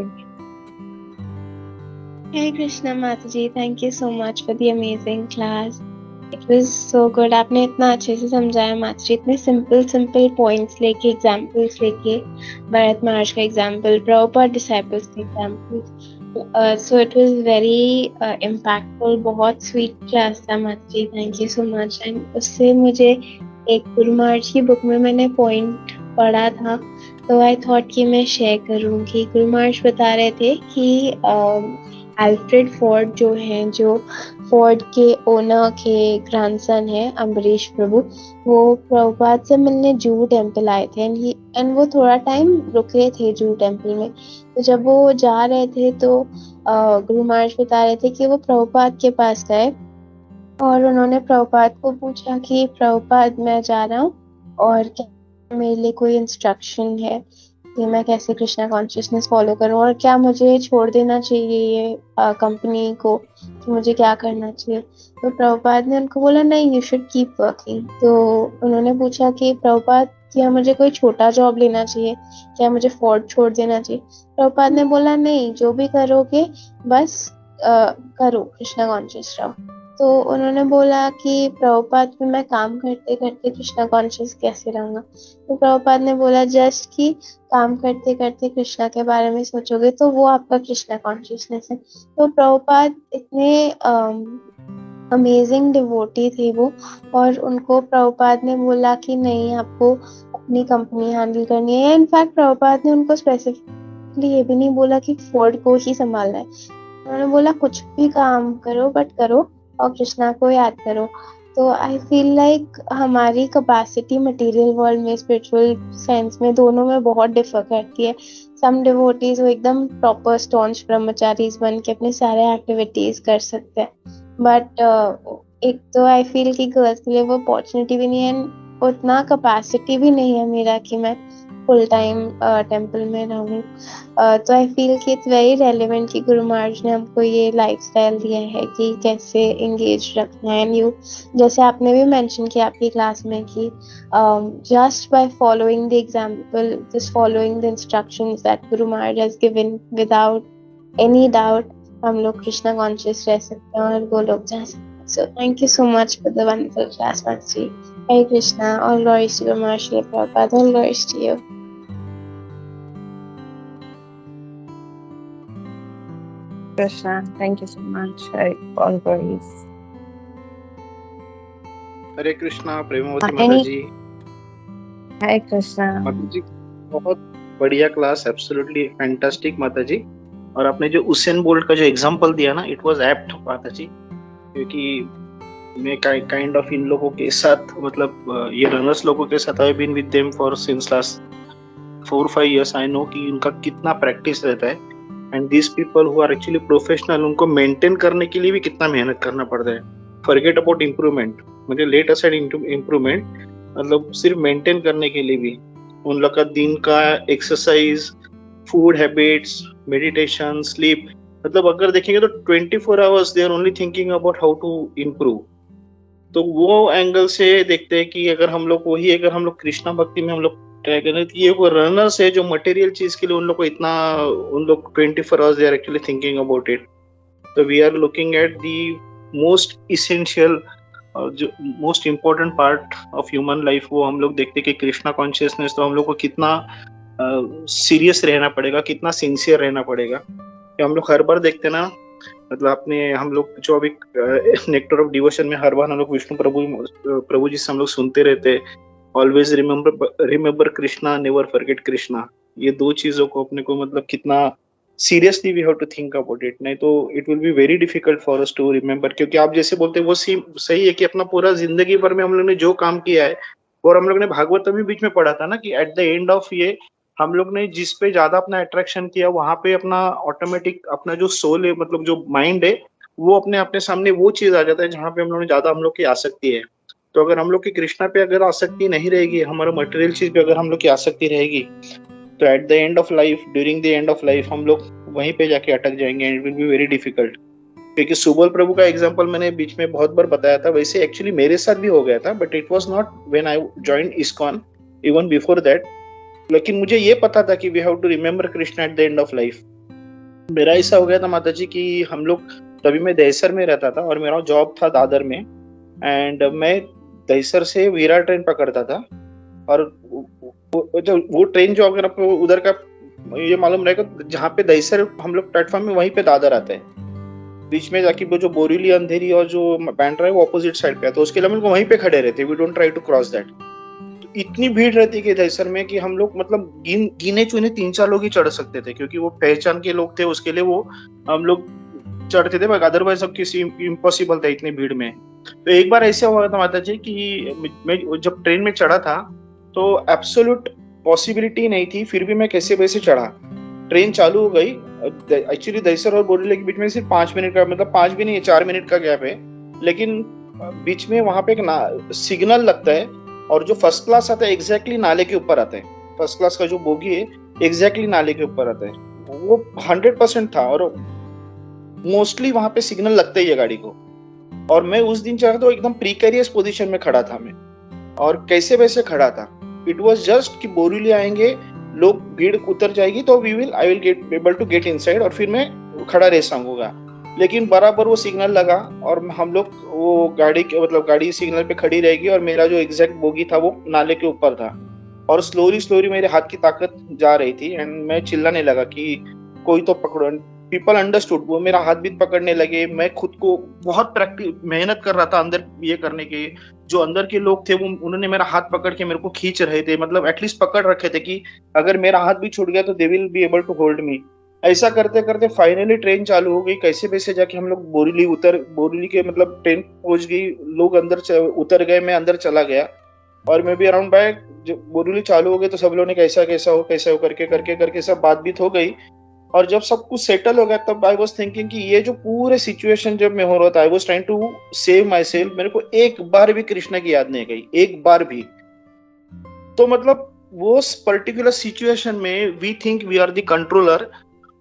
Hey Krishna Mataji, thank you so much for the amazing class. It was so good. आपने इतना अच्छे से समझाया माताजी, इतने simple points लेके, examples लेके, भरत महाराज का example, प्रभुपाद disciples का example. So it was very impactful. बहुत sweet class था माताजी. Thank you so much. And उससे मुझे एक गुरु महाराज की book में मैंने point पढ़ा था, तो I thought कि मैं share करूँगी। गुरु महाराज बता रहे थे कि अल्फ्रेड फोर्ड जो हैं, जो फोर्ड के ओनर के ग्रैंडसन है, अम्बरीश प्रभु, वो प्रभुपाद से मिलने जूहू टेम्पल आए थे, एंड वो थोड़ा टाइम रुके थे जूहू टेम्पल में। तो जब वो जा रहे थे तो गुरु महाराज बता रहे थे कि वो प्रभुपाद के पास गए और उन्होंने प्रभुपाद को पूछा कि प्रभुपाद मैं जा रहा हूँ और क्या मेरे लिए कोई इंस्ट्रक्शन है कि मैं कैसे कृष्णा कॉन्शियसनेस फॉलो करूं, और क्या मुझे छोड़ देना चाहिए ये कंपनी को, कि मुझे क्या करना चाहिए। तो प्रभुपाद ने उनको बोला नहीं, यू शुड कीप वर्किंग। तो उन्होंने पूछा कि प्रभुपाद क्या मुझे कोई छोटा जॉब लेना चाहिए, क्या मुझे फोर्ड छोड़ देना चाहिए। प्रभुपाद ने बोला नहीं, जो भी करोगे बस करो, कृष्णा कॉन्शियस रहो। तो उन्होंने बोला कि प्रभुपाद में मैं काम करते करते कृष्णा कॉन्शियस कैसे रहूंगा। तो प्रभुपाद ने बोला जस्ट कि काम करते करते कृष्णा के बारे में सोचोगे तो वो आपका कृष्णा कॉन्शियसनेस है। तो प्रभुपाद इतने अमेजिंग डिवोटी थे वो, और उनको प्रभुपाद ने बोला कि नहीं, आपको अपनी कंपनी हैंडल करनी है। इनफैक्ट प्रभुपाद ने उनको स्पेसिफिकली ये भी नहीं बोला कि फोर्ड को ही संभालना है, उन्होंने बोला कुछ भी काम करो बट करो और कृष्णा को याद करो। तो आई फील लाइक हमारी कैपेसिटी मटेरियल वर्ल्ड में, स्पिरिचुअल सेंस में, दोनों में बहुत डिफर करती है। सम डिवोटीज वो एकदम प्रॉपर स्टॉन्च ब्रह्मचारीज बन के अपने सारे एक्टिविटीज कर सकते हैं, बट एक तो आई फील कि गर्ल्स के लिए वो अपॉर्चुनिटी भी नहीं है, उतना कैपेसिटी भी नहीं है मेरा कि मैं फुल टाइम टेम्पल में रहूँ। तो आई फील कि इट्स वेरी रेलिवेंट कि गुरु महाराज ने हमको ये लाइफस्टाइल दिया है कि कैसे एंगेज रखना है। एंड यू, जैसे आपने भी मेंशन किया आपकी क्लास में कि just by following the example, just following the instructions that Guru Maharaj has given, without any doubt हम लोग कृष्णा कॉन्शियस रह सकते हैं और गोलोक जा सकते हैं। So thank you so much for the wonderful class माताजी। Hare Krishna, all glories to Guru Maharaj Srila Prabhupada, all glories to you. Krishna, thank you so much. All glories. Hare Krishna, Premawati Any- माता जी। Hare Krishna. माता जी बहुत बढ़िया class, absolutely fantastic माता जी। और आपने जो Usain bolt का जो एग्जांपल दिया ना, इट वाज एप्ट माता जी, क्योंकि मैं काइंड ऑफ इन लोगों के साथ, मतलब ये रनर्स लोगों के साथ I been with them for since last 4-5 years। I know कि उनका कितना प्रैक्टिस रहता है, and this people who are actually professional, उनको मेंटेन करने के लिए भी कितना मेहनत करना पड़ता है। फॉरगेट अबाउट इम्प्रूवमेंट, मतलब लेट असाइड इम्प्रूवमेंट, मतलब सिर्फ मेंटेन करने के लिए भी उन लोग का दिन का exercise, food habits, meditation, sleep, मतलब अगर देखेंगे तो 24 hours they are only thinking about how to improve. तो वो एंगल से देखते हैं कि अगर हम लोग कृष्णा भक्ति में हम लोग ट्राई करें, तो ये वो रनर्स है जो मटेरियल चीज के लिए उन लोग 24 hours they are actually thinking about it. तो we are looking at the most essential, जो most important part of human life, वो हम लोग देखते कि कृष्णा कॉन्शियसनेस। तो हम लोग को कितना सीरियस रहना पड़ेगा, कितना सिंसियर रहना पड़ेगा। कि हम लोग हर बार देखते ना मतलब आपने हम लोग जो अभी नेक्टर ऑफ डिवोशन में हर बार हम लोग विष्णु प्रभु जी से हम लोग सुनते रहते, always remember Krishna, never forget Krishna. ये दो चीजों को अपने को मतलब कितना seriously we have to think about it, नहीं तो it will be very difficult for us to remember. क्योंकि आप जैसे बोलते हैं वो सही है कि अपना पूरा जिंदगी भर में हम लोग ने जो काम किया है, और हम लोग ने भागवत में बीच में पढ़ा था ना कि एट द एंड ऑफ ये हम लोग ने जिस पे ज्यादा अपना अट्रैक्शन किया, वहां पे अपना ऑटोमेटिक अपना जो सोल है, मतलब जो माइंड है, वो अपने अपने सामने वो चीज आ जाता है जहाँ पे हम लोग ने ज्यादा हम लोग की आसक्ति है। तो अगर हम लोग की कृष्णा पे अगर आसक्ति नहीं रहेगी, हमारा मटेरियल चीज पे अगर हम लोग की आसक्ति रहेगी, तो eight the end of life, during the end of life हम लोग वहीं पे जाके अटक जाएंगे and it will be very difficult. क्योंकि सुबोल प्रभु का एग्जांपल मैंने बीच में बहुत बार बताया था, वैसे एक्चुअली मेरे साथ भी हो गया था, but it was not when I joined ISKCON, even before that. लेकिन मुझे ये पता था कि we have to remember Krishna at the end of life. मेरा ऐसा हो गया था माता जी कि हम लोग, तभी मैं दहसर में रहता था और मेरा जॉब था दादर में, एंड मैं दहसर से विरार ट्रेन पकड़ता था। और वो ट्रेन जो, अगर आपको उधर का ये मालूम रहेगा, जहाँ पे दहसर हम लोग प्लेटफॉर्म में, वहीं पे दादर आता है। बीच में जाके वो जो बोरीली, अंधेरी और जो बैंड्रा है वो ऑपोजिट साइड पे है, तो उसके लिए हम लोग वहीं पे खड़े रहते, we don't try to cross that. इतनी भीड़ रहती है दहसर में कि हम लोग मतलब गिने चुने 3-4 लोग ही चढ़ सकते थे, क्योंकि वो पहचान के लोग थे, उसके लिए वो हम लोग चढ़ते थे, अदरवाइज सब किसी इम्पॉसिबल था इतनी भीड़ में। तो एक बार ऐसे हुआ था माता जी कि मैं जब ट्रेन में चढ़ा था तो एब्सोल्यूट पॉसिबिलिटी नहीं थी, फिर भी मैं कैसे वैसे चढ़ा। ट्रेन चालू हो गई, एक्चुअली दहसर और बोरीवली के बीच में सिर्फ 5 मिनट का, मतलब 5 भी नहीं, 4 मिनट का गैप है, लेकिन बीच में वहां पे एक सिग्नल लगता है, और जो फर्स्ट क्लास आता है एग्जैक्टली नाले के ऊपर आता है। फर्स्ट क्लास का जो बोगी है एग्जैक्टली नाले के ऊपर आता है, वो 100% था, और मोस्टली वहां पे सिग्नल लगता ही है गाड़ी को। और मैं उस दिन चढ़ा तो एकदम प्रीकैरियस पोजीशन में खड़ा था मैं, और कैसे वैसे खड़ा था। इट वाज जस्ट कि बोरीवली आएंगे लोग, भीड़ उतर जाएगी तो I will get able to get inside, और फिर मैं खड़ा रह सकूंगा। लेकिन बराबर वो सिग्नल लगा और हम लोग वो गाड़ी सिग्नल पे खड़ी रहेगी, और मेरा जो एग्जैक्ट बोगी था वो नाले के ऊपर था, और स्लोली मेरे हाथ की ताकत जा रही थी, एंड मैं चिल्लाने लगा कि कोई तो पकड़ो। पीपल अंडरस्टूड, वो मेरा हाथ भी पकड़ने लगे। मैं खुद को बहुत मेहनत कर रहा था अंदर ये करने के। जो अंदर के लोग थे वो उन्होंने मेरा हाथ पकड़ के मेरे को खींच रहे थे, मतलब एटलीस्ट पकड़ रखे थे कि अगर मेरा हाथ भी छूट गया तो they will be able to hold me. ऐसा करते करते फाइनली ट्रेन चालू हो गई, कैसे वैसे जाके हम लोग बोरीवली के मतलब ट्रेन पहुंच गई, लोग अंदर उतर गए, मैं अंदर चला गया, और मैं भी अराउंड बाय बोरीवली चालू हो गई तो सब लोगों ने कैसा हो करके सब बातचीत हो गई। और जब सब कुछ सेटल हो गया तब आई वाज थिंकिंग कि ये जो पूरे सिचुएशन जब मैं हो रहा था, I was trying to save myself, मेरे को एक बार भी कृष्णा की याद नहीं गई, एक बार भी। तो मतलब वो पर्टिकुलर सिचुएशन में we think we are the controller,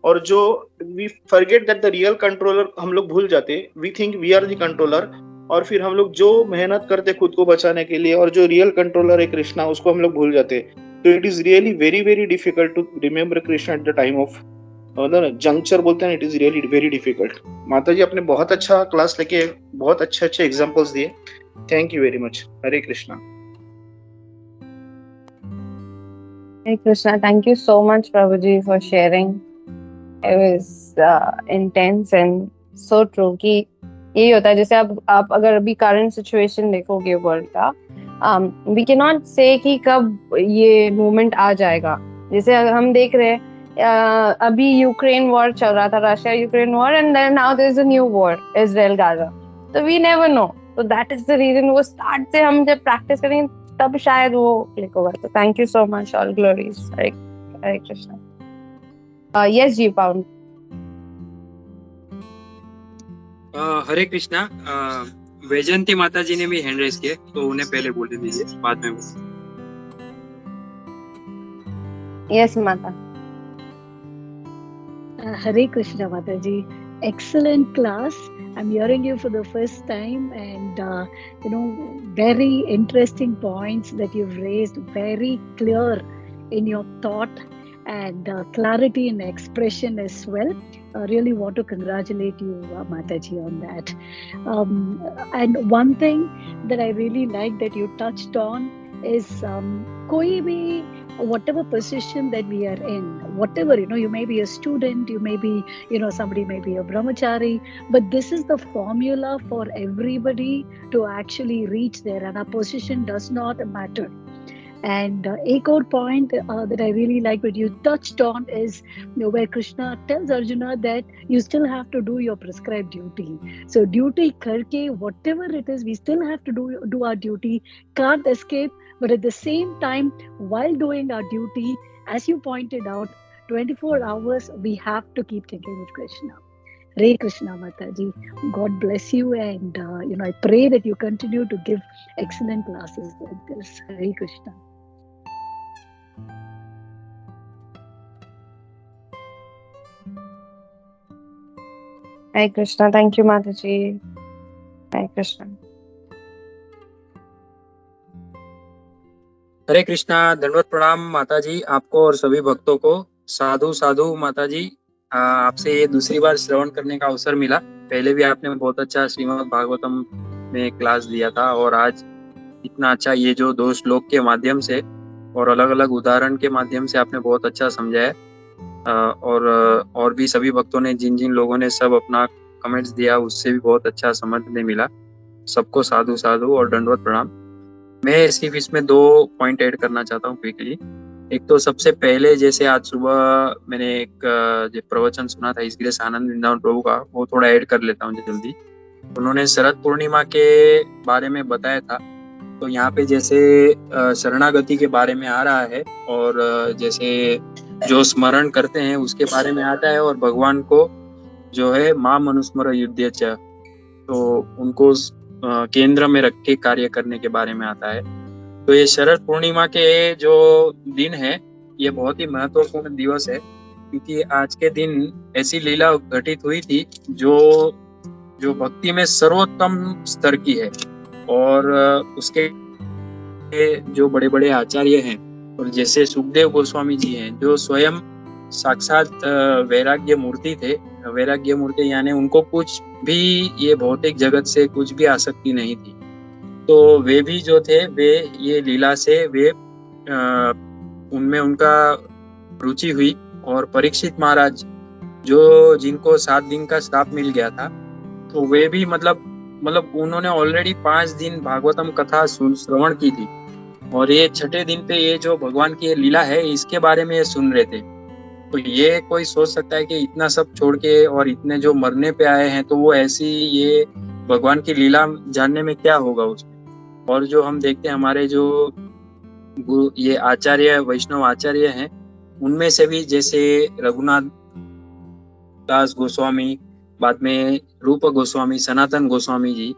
और जो we forget that the real controller हम लोग भूल जाते, we think we are the controller, और फिर हम लोग जो मेहनत करते खुद को बचाने के लिए, और जो रियल कंट्रोलर है कृष्णा, उसको हम लोग भूल जाते। तो it is really very very difficult to remember Krishna at the time of juncture, बोलते हैं, it is really very difficult. माता जी आपने बहुत अच्छा क्लास लेके बहुत अच्छे एग्जांपल्स दिए, thank you very much. Hare Krishna. Hare Krishna, thank you so much, Prabhuji, for sharing. It was intense and so true कि यही होता है। जैसे आप अगर अभी करंट सिचुएशन देखोगे वर्ल्ड का, we cannot say कि कब ये मोमेंट आ जाएगा। जैसे हम देख रहे हैं अभी यूक्रेन वॉर चल रहा था, Russia Ukraine war, and then now there is a new war, Israel Gaza. तो वी नेवर नो, तो दैट इज द रीजन वो स्टार्ट से हम जब प्रैक्टिस करेंगे तब शायद वो क्लिक होगा। तो thank you so much, all glories. Hare Krishna. Yes ji पाउंड। हरे कृष्णा। वैजयंती माता जी ने भी हैंड रेस किए, तो उन्हें पहले बोलने दीजिए, बाद में यस माता। Hare Krishna Mataji, excellent class. I'm hearing you for the first time, and very interesting points that you've raised, very clear in your thought and clarity in expression as well. Really want to congratulate you, Mataji, on that. And one thing that I really like that you touched on is koi bhi, whatever position that we are in, whatever, you may be a student, you may be, somebody may be a brahmachari, but this is the formula for everybody to actually reach there, and our position does not matter. And एक और point that I really like what you touched on is, where Krishna tells Arjuna that you still have to do your prescribed duty. So duty karke, whatever it is, we still have to do our duty, can't escape. But at the same time, while doing our duty, as you pointed out, 24 hours, we have to keep thinking of Krishna. Hare Krishna, Mataji. God bless you, and I pray that you continue to give excellent classes like this. Hare Krishna. Hare Krishna. Thank you, Mataji. Hare Krishna. हरे कृष्णा, दंडवत प्रणाम माताजी आपको और सभी भक्तों को। साधु साधु माताजी, आपसे ये दूसरी बार श्रवण करने का अवसर मिला। पहले भी आपने बहुत अच्छा श्रीमद् भागवतम में क्लास दिया था, और आज इतना अच्छा ये जो 2 श्लोक के माध्यम से और अलग अलग उदाहरण के माध्यम से आपने बहुत अच्छा समझाया। और भी सभी भक्तों ने, जिन जिन लोगों ने सब अपना कमेंट्स दिया, उससे भी बहुत अच्छा समझने मिला। सबको साधु साधु और दंडवत प्रणाम। मैं सिर्फ इसमें 2 पॉइंट ऐड करना चाहता हूँ क्विकली। एक तो सबसे पहले, जैसे आज सुबह मैंने एक जो प्रवचन सुना था इसके लिए आनंद वृंदावन प्रभु का, वो थोड़ा ऐड कर लेता हूँ जल्दी। उन्होंने शरद पूर्णिमा के बारे में बताया था। तो यहाँ पे जैसे शरणागति के बारे में आ रहा है, और जैसे जो स्मरण करते हैं उसके बारे में आता है, और भगवान को जो है मां मनुस्मर युध्यच, तो उनको केंद्र में रख के कार्य करने के बारे में आता है। तो ये शरद पूर्णिमा के जो दिन है, ये बहुत ही महत्वपूर्ण दिवस है, क्योंकि आज के दिन ऐसी लीला घटित हुई थी जो भक्ति में सर्वोत्तम स्तर की है। और उसके जो बड़े बड़े आचार्य हैं, और जैसे सुखदेव गोस्वामी जी हैं, जो स्वयं साक्षात वैराग्य मूर्ति थे। वैराग्य मूर्ति यानी उनको कुछ भी ये भौतिक जगत से कुछ भी आसक्ति नहीं थी। तो वे भी जो थे, वे ये लीला से वे उनमें उनका रुचि हुई। और परीक्षित महाराज जिनको 7 दिन का श्राप मिल गया था, तो वे भी मतलब उन्होंने ऑलरेडी 5 दिन भागवतम कथा श्रवण की थी, और ये 6ठे दिन पे ये जो भगवान की लीला है इसके बारे में ये सुन रहे थे। तो ये कोई सोच सकता है कि इतना सब छोड़ के और इतने जो मरने पे आए हैं, तो वो ऐसी ये भगवान की लीला जानने में क्या होगा उसमें। और जो हम देखते हैं हमारे जो गुरु, ये आचार्य, वैष्णव आचार्य हैं, उनमें से भी जैसे रघुनाथ दास गोस्वामी, बाद में रूप गोस्वामी, सनातन गोस्वामी जी,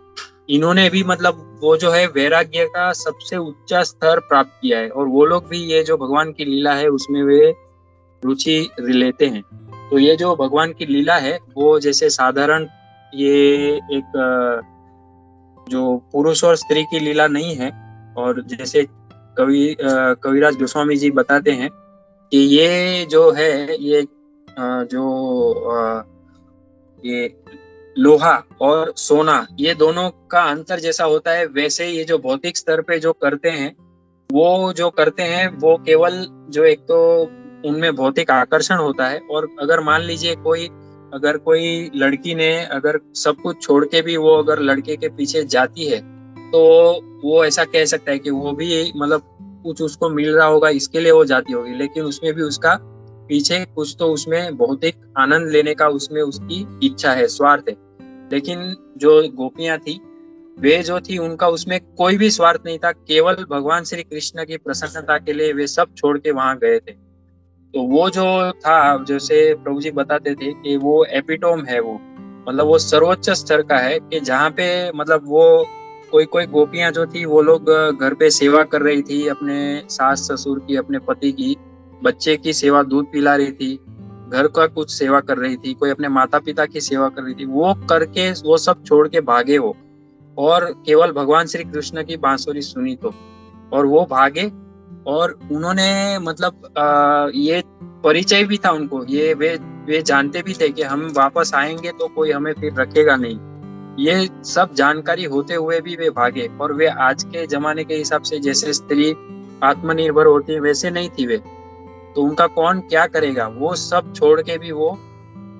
इन्होंने भी वो जो है वैराग्य का सबसे ऊंचा स्तर प्राप्त किया है। और वो लोग भी ये जो भगवान की लीला है उसमें वे रुचि लेते हैं। तो ये जो भगवान की लीला है, वो जैसे साधारण ये एक जो पुरुष और स्त्री की लीला नहीं है। और जैसे कविराज गोस्वामी जी बताते हैं कि ये जो है, ये ये लोहा और सोना, ये दोनों का अंतर जैसा होता है, वैसे ये जो भौतिक स्तर पे जो करते हैं, वो केवल जो एक तो उनमें भौतिक आकर्षण होता है। और अगर मान लीजिए अगर कोई लड़की ने अगर सब कुछ छोड़ के भी वो अगर लड़के के पीछे जाती है, तो वो ऐसा कह सकता है कि वो भी कुछ उसको मिल रहा होगा, इसके लिए वो जाती होगी। लेकिन उसमें भी उसका पीछे कुछ तो उसमें भौतिक आनंद लेने का उसमें उसकी इच्छा है, स्वार्थ है। लेकिन जो गोपियां थी, वे जो थी, उनका उसमें कोई भी स्वार्थ नहीं था। केवल भगवान श्री कृष्ण की प्रसन्नता के लिए वे सब छोड़ के वहां गए थे। तो वो जो था, जैसे प्रभु जी बताते थे कि वो एपिटोम है, वो सर्वोच्च स्तर का है, कि जहाँ पे वो कोई गोपियां जो थी, वो लोग घर पे सेवा कर रही थी, अपने सास ससुर की, अपने पति की, बच्चे की सेवा, दूध पिला रही थी, घर का कुछ सेवा कर रही थी, कोई अपने माता पिता की सेवा कर रही थी। वो करके वो सब छोड़ के भागे वो, और केवल भगवान श्री कृष्ण की बांसुरी सुनी तो, और वो भागे। और उन्होंने ये परिचय भी था उनको, ये वे जानते भी थे कि हम वापस आएंगे तो कोई हमें फिर रखेगा नहीं। ये सब जानकारी होते हुए भी वे भागे, और वे आज के जमाने के हिसाब से जैसे स्त्री आत्मनिर्भर होती है वैसे नहीं थी वे। तो उनका कौन क्या करेगा, वो सब छोड़ के भी वो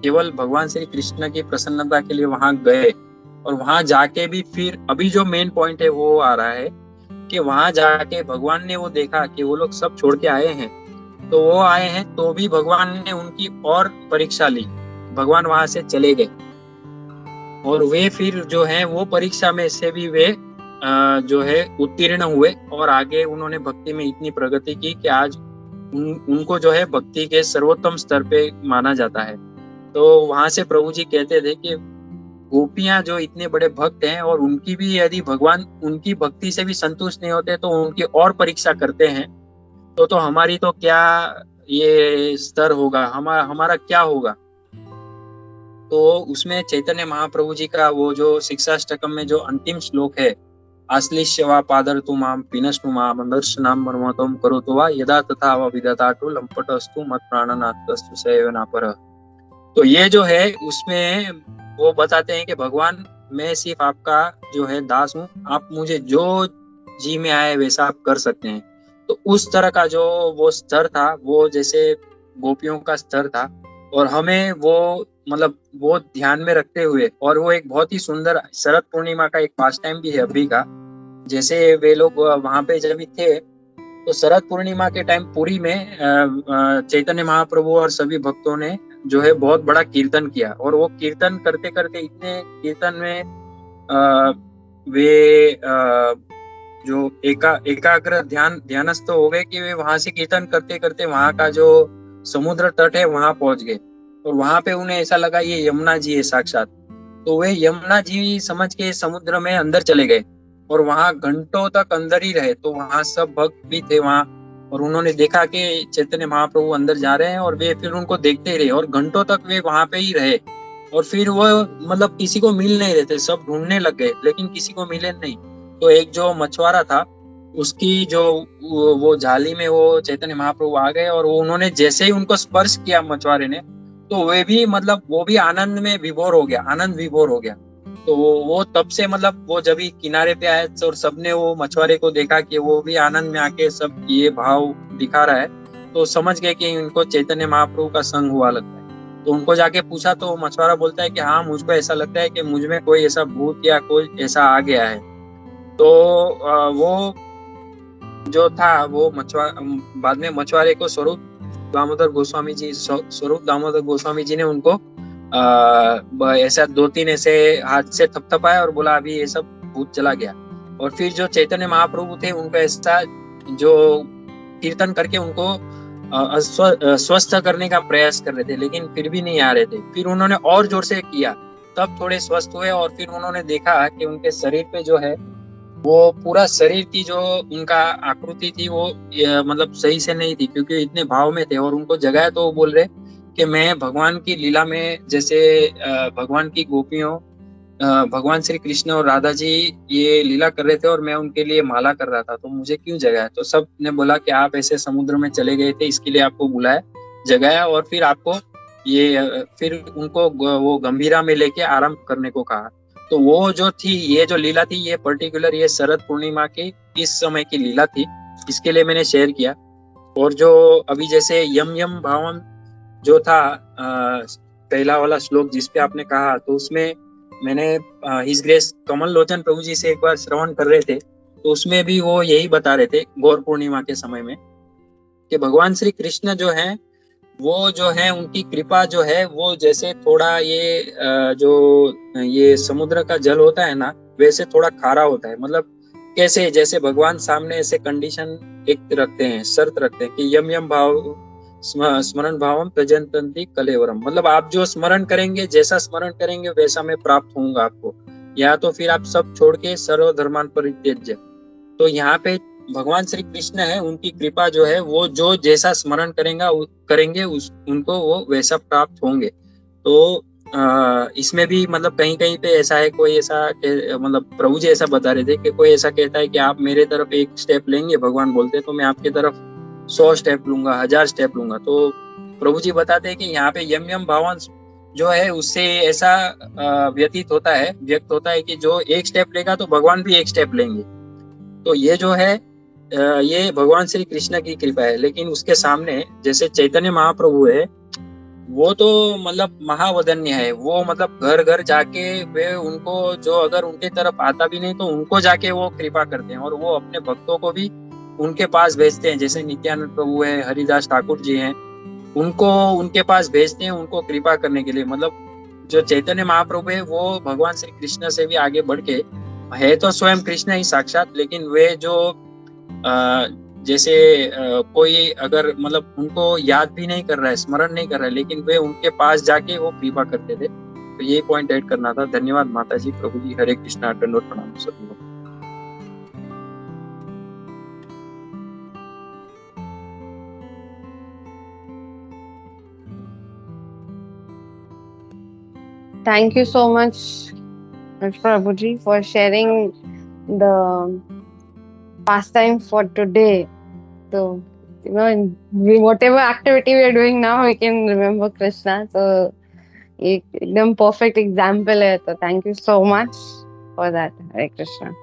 केवल भगवान श्री कृष्ण की प्रसन्नता के लिए वहां गए। और वहां जाके भी फिर अभी जो मेन पॉइंट है वो आ रहा है कि वहां जाके भगवान ने वो देखा कि वो लोग सब छोड़ के आए हैं, तो वो आए हैं तो भी भगवान ने उनकी और परीक्षा ली। भगवान वहां से चले गए और वे फिर जो है वो परीक्षा में से भी वे जो है उत्तीर्ण हुए, और आगे उन्होंने भक्ति में इतनी प्रगति की कि आज उनको जो है भक्ति के सर्वोत्तम स्तर पे माना जाता है। तो वहां से प्रभु जी कहते थे कि गोपियां जो इतने बड़े भक्त हैं और उनकी भी यदि भगवान उनकी भक्ति से भी संतुष्ट नहीं होते तो उनकी और परीक्षा करते हैं, तो हमारी तो क्या ये स्तर होगा, हमारा क्या होगा। तो उसमें चैतन्य महाप्रभु जी का वो जो शिक्षाष्टकम में जो अंतिम श्लोक है, आश्लिष्यवा पादरतु माम पिनष्टु माम दर्शनाम मर्मतम करोतु वा यदा तथा वा विदताटु लंपटस्तु मत प्राणनाथस्तु सेवनापर। तो ये जो है उसमें वो बताते हैं कि भगवान मैं सिर्फ आपका जो है दास हूँ, आप मुझे जो जी में आए वैसा आप कर सकते हैं। तो उस तरह का जो वो स्तर था, वो जैसे गोपियों का स्तर था, और हमें वो मतलब वो ध्यान में रखते हुए, और वो एक बहुत ही सुंदर शरद पूर्णिमा का एक पास टाइम भी है अभी का। जैसे वे लोग वहां पे जब थे तो शरद पूर्णिमा के टाइम पुरी में चैतन्य महाप्रभु और सभी भक्तों ने जो है बहुत बड़ा कीर्तन किया, और वो कीर्तन करते करते इतने कीर्तन में वे जो एकाग्र ध्यानस्थ हो गए कि वे वहां से कीर्तन करते करते वहां का जो समुद्र तट है वहां पहुंच गए, और वहां पे उन्हें ऐसा लगा ये यमुना जी है साक्षात। तो वे यमुना जी समझ के समुद्र में अंदर चले गए और वहां घंटों तक अंदर ही रहे। तो वहां सब भक्त भी थे वहां, और उन्होंने देखा कि चैतन्य महाप्रभु अंदर जा रहे हैं, और वे फिर उनको देखते ही रहे और घंटों तक वे वहां पे ही रहे। और फिर वो मतलब किसी को मिल नहीं रहे थे, सब ढूंढने लग गए लेकिन किसी को मिले नहीं। तो एक जो मछुआरा था उसकी जो वो जाली में वो चैतन्य महाप्रभु आ गए, और वो उन्होंने जैसे ही उनको स्पर्श किया मछुआरे ने, तो वे भी मतलब वो भी आनंद में विभोर हो गया, आनंद विभोर हो गया। तो वो तब से मतलब वो जब भी किनारे पे आए और सबने वो मछुआरे को देखा कि वो भी आनंद में आके सब ये भाव दिखा रहा है, तो समझ गए कि इनको चैतन्य महाप्रभु का संग हुआ लगता है। तो उनको जाके पूछा तो मछुआरा बोलता है कि हाँ, मुझको ऐसा लगता है कि मुझ में कोई ऐसा भूत या कोई ऐसा आ गया है। तो वो जो था वो बाद में मछुआरे को स्वरूप दामोदर गोस्वामी जी ने उनको ऐसा 2-3 ऐसे हाथ से थपथपाया और बोला अभी ये सब भूत चला गया। और फिर जो चैतन्य महाप्रभु थे उनको ऐसा जो कीर्तन करके उनको स्वस्थ करने का प्रयास कर रहे थे, लेकिन फिर भी नहीं आ रहे थे। फिर उन्होंने और जोर से किया, तब थोड़े स्वस्थ हुए, और फिर उन्होंने देखा कि उनके शरीर पे जो है वो पूरा शरीर की जो उनका आकृति थी वो मतलब सही से नहीं थी, क्योंकि इतने भाव में थे। और उनको जगाया तो वो बोल रहे कि मैं भगवान की लीला में, जैसे भगवान की गोपियों, भगवान श्री कृष्ण और राधा जी ये लीला कर रहे थे और मैं उनके लिए माला कर रहा था, तो मुझे क्यों जगाया। तो सब ने बोला कि आप ऐसे समुद्र में चले गए थे, इसके लिए आपको बुलाया, जगाया, और फिर आपको ये फिर उनको वो गंभीरा में लेके आराम करने को कहा। तो वो जो थी, ये जो लीला थी, ये पर्टिकुलर ये शरद पूर्णिमा की इस समय की लीला थी, इसके लिए मैंने शेयर किया। और जो अभी जैसे यम यम भावम जो था पहला वाला श्लोक जिस पे आपने कहा, तो उसमें मैंने हिज ग्रेस कमल लोचन प्रभु जी से एक बार श्रवण कर रहे थे, तो उसमें भी वो यही बता रहे थे गौर पूर्णिमा के समय में कि भगवान श्री कृष्ण जो है वो जो है उनकी कृपा जो है वो जैसे थोड़ा ये जो ये समुद्र का जल होता है ना, वैसे थोड़ा खारा होता है। मतलब कैसे, जैसे भगवान सामने ऐसे कंडीशन एक रखते हैं, शर्त रखते हैं कि यम यम भाव स्मरण भावम प्रजंतंति कलेवरम, मतलब आप जो स्मरण करेंगे, जैसा स्मरण करेंगे वैसा मैं प्राप्त होऊंगा आपको, या तो फिर आप सब छोड़ के सर्वधर्मान परित्यज्य। तो यहाँ पे भगवान श्री कृष्ण है, उनकी कृपा जो है वो जो जैसा स्मरण करेंगे उनको वो वैसा प्राप्त होंगे। तो इसमें भी मतलब कहीं कहीं पे ऐसा है, कोई ऐसा मतलब प्रभु जी ऐसा बता रहे थे कि कोई ऐसा कहता है कि आप मेरे तरफ एक स्टेप लेंगे, भगवान बोलते, तो मैं आपकी तरफ 100 स्टेप लूंगा, 1000 स्टेप लूंगा। तो प्रभु जी बताते हैं कि यहाँ पे यम यम भावन जो है उससे ऐसा व्यतीत होता है, व्यक्त होता है कि जो एक स्टेप लेगा तो भगवान भी एक स्टेप लेंगे। तो ये जो है ये भगवान श्री कृष्ण की कृपा है। लेकिन उसके सामने जैसे चैतन्य महाप्रभु है, वो तो मतलब महावदन्य है। वो मतलब घर घर जाके वे उनको जो अगर उनके तरफ आता भी नहीं तो उनको जाके वो कृपा करते हैं, और वो अपने भक्तों को भी उनके पास भेजते हैं। जैसे नित्यानंद प्रभु है, हरिदास ठाकुर जी हैं, उनको उनके पास भेजते हैं उनको कृपा करने के लिए। मतलब जो चैतन्य महाप्रभु है वो भगवान श्री कृष्ण से भी आगे बढ़ के है तो स्वयं कृष्ण ही साक्षात, लेकिन वे जो जैसे कोई अगर मतलब उनको याद भी नहीं कर रहा है, स्मरण नहीं कर रहा है, लेकिन वे उनके पास जाके वो कृपा करते थे। तो ये पॉइंट ऐड करना था। धन्यवाद माता जी। प्रभु जी हरे कृष्णा। दंडवत प्रणाम सभी को। Thank you so much, Prabhuji, for sharing the pastime for today. So, whatever activity we are doing now, we can remember Krishna. So, एकदम perfect example है. So, thank you so much for that. Hare Krishna.